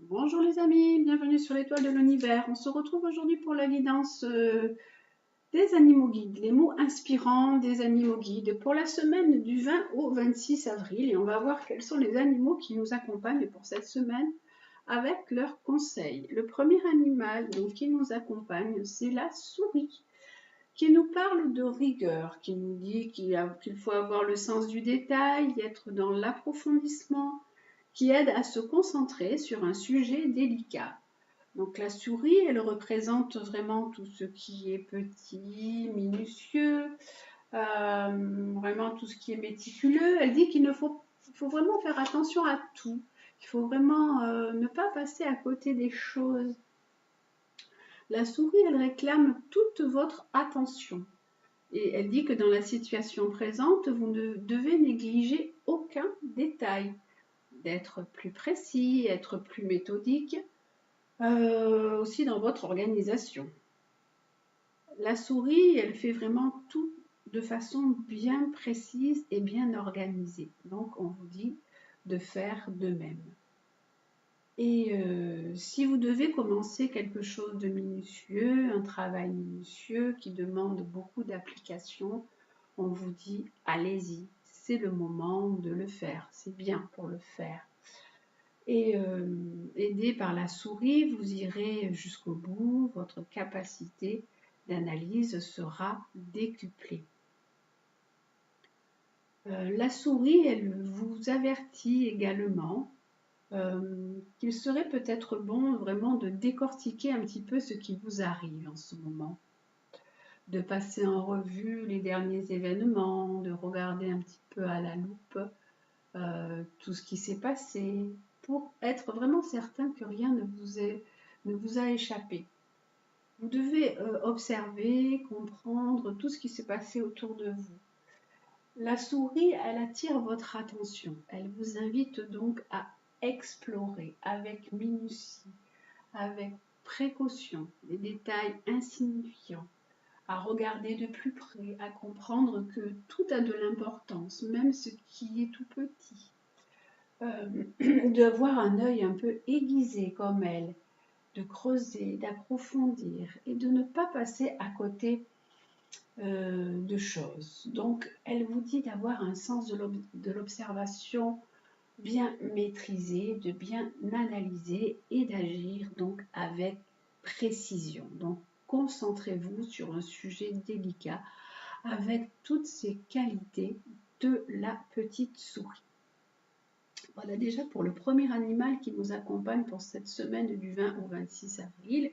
Bonjour les amis, bienvenue sur l'étoile de l'univers. On se retrouve aujourd'hui pour la guidance des animaux guides, les mots inspirants des animaux guides pour la semaine du 20 au 26 avril. Et on va voir quels sont les animaux qui nous accompagnent pour cette semaine avec leurs conseils. Le premier animal donc, qui nous accompagne, c'est la souris, qui nous parle de rigueur, qui nous dit qu'il faut avoir le sens du détail, être dans l'approfondissement, qui aide à se concentrer sur un sujet délicat. Donc la souris, elle représente vraiment tout ce qui est petit, minutieux, vraiment tout ce qui est méticuleux. Elle dit qu'il faut vraiment faire attention à tout. Il faut vraiment ne pas passer à côté des choses. La souris, elle réclame toute votre attention. Et elle dit que dans la situation présente, vous ne devez négliger aucun détail, d'être plus précis, être plus méthodique, aussi dans votre organisation. La souris, elle fait vraiment tout de façon bien précise et bien organisée. Donc, on vous dit de faire de même. Et si vous devez commencer quelque chose de minutieux, un travail minutieux qui demande beaucoup d'application, on vous dit allez-y, c'est le moment de le faire, c'est bien pour le faire. Et aidé par la souris, vous irez jusqu'au bout, votre capacité d'analyse sera décuplée. La souris, elle vous avertit également qu'il serait peut-être bon vraiment de décortiquer un petit peu ce qui vous arrive en ce moment, de passer en revue les derniers événements, de regarder un petit peu à la loupe tout ce qui s'est passé, pour être vraiment certain que rien ne vous a échappé. Vous devez observer, comprendre tout ce qui s'est passé autour de vous. La souris, elle attire votre attention. Elle vous invite donc à explorer avec minutie, avec précaution, les détails insignifiants, à regarder de plus près, à comprendre que tout a de l'importance, même ce qui est tout petit. D'avoir un œil un peu aiguisé comme elle, de creuser, d'approfondir et de ne pas passer à côté de choses. Donc, elle vous dit d'avoir un sens de l'observation bien maîtrisé, de bien analyser et d'agir donc avec précision. Donc, concentrez-vous sur un sujet délicat avec toutes ces qualités de la petite souris. Voilà déjà pour le premier animal qui nous accompagne pour cette semaine du 20 au 26 avril.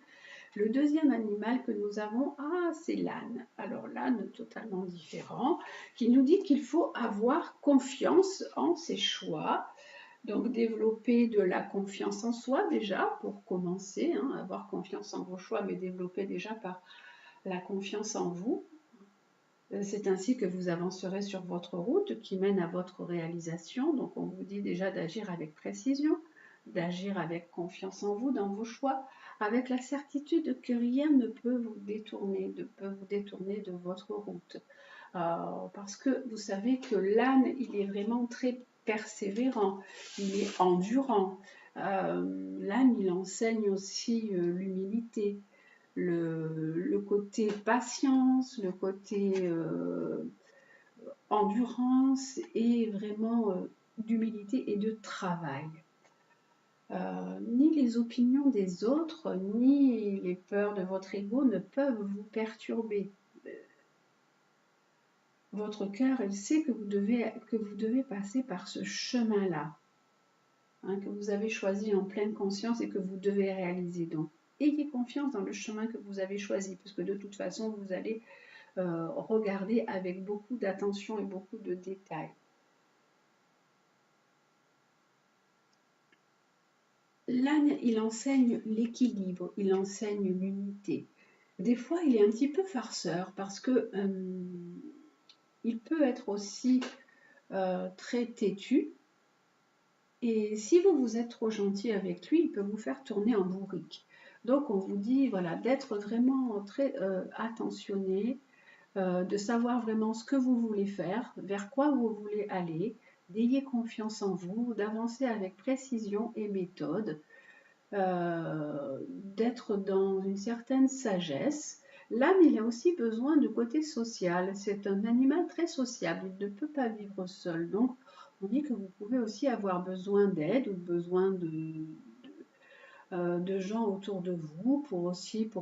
Le deuxième animal que nous avons, c'est l'âne. Alors l'âne totalement différent, qui nous dit qu'il faut avoir confiance en ses choix. Donc développer de la confiance en soi déjà pour commencer, avoir confiance en vos choix, mais développer déjà par la confiance en vous. C'est ainsi que vous avancerez sur votre route qui mène à votre réalisation. Donc on vous dit déjà d'agir avec précision, d'agir avec confiance en vous, dans vos choix, avec la certitude que rien ne peut vous détourner, de votre route. Parce que vous savez que l'âne, il est vraiment très persévérant, il est endurant. L'âne, il enseigne aussi l'humilité, le côté patience, le côté endurance et vraiment d'humilité et de travail. Ni les opinions des autres, ni les peurs de votre ego ne peuvent vous perturber. Votre cœur, il sait que vous devez passer par ce chemin-là, que vous avez choisi en pleine conscience et que vous devez réaliser. Donc, ayez confiance dans le chemin que vous avez choisi, parce que de toute façon, vous allez regarder avec beaucoup d'attention et beaucoup de détails. L'âne, il enseigne l'équilibre, il enseigne l'unité. Des fois, il est un petit peu farceur parce que il peut être aussi très têtu. Et si vous êtes trop gentil avec lui, il peut vous faire tourner en bourrique. Donc, on vous dit voilà, d'être vraiment très attentionné, de savoir vraiment ce que vous voulez faire, vers quoi vous voulez aller, d'ayez confiance en vous, d'avancer avec précision et méthode. d'être dans une certaine sagesse. L'âne, il a aussi besoin de côté social. C'est un animal très sociable. Il ne peut pas vivre seul. Donc, on dit que vous pouvez aussi avoir besoin d'aide ou besoin de gens autour de vous pour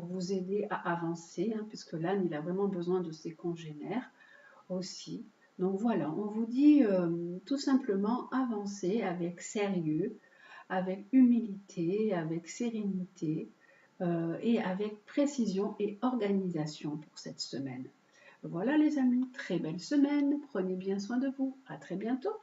vous aider à avancer, hein, puisque l'âne, il a vraiment besoin de ses congénères aussi. Donc voilà, on vous dit tout simplement avancer avec sérieux, avec humilité, avec sérénité et avec précision et organisation pour cette semaine. Voilà les amis, très belle semaine, prenez bien soin de vous, à très bientôt.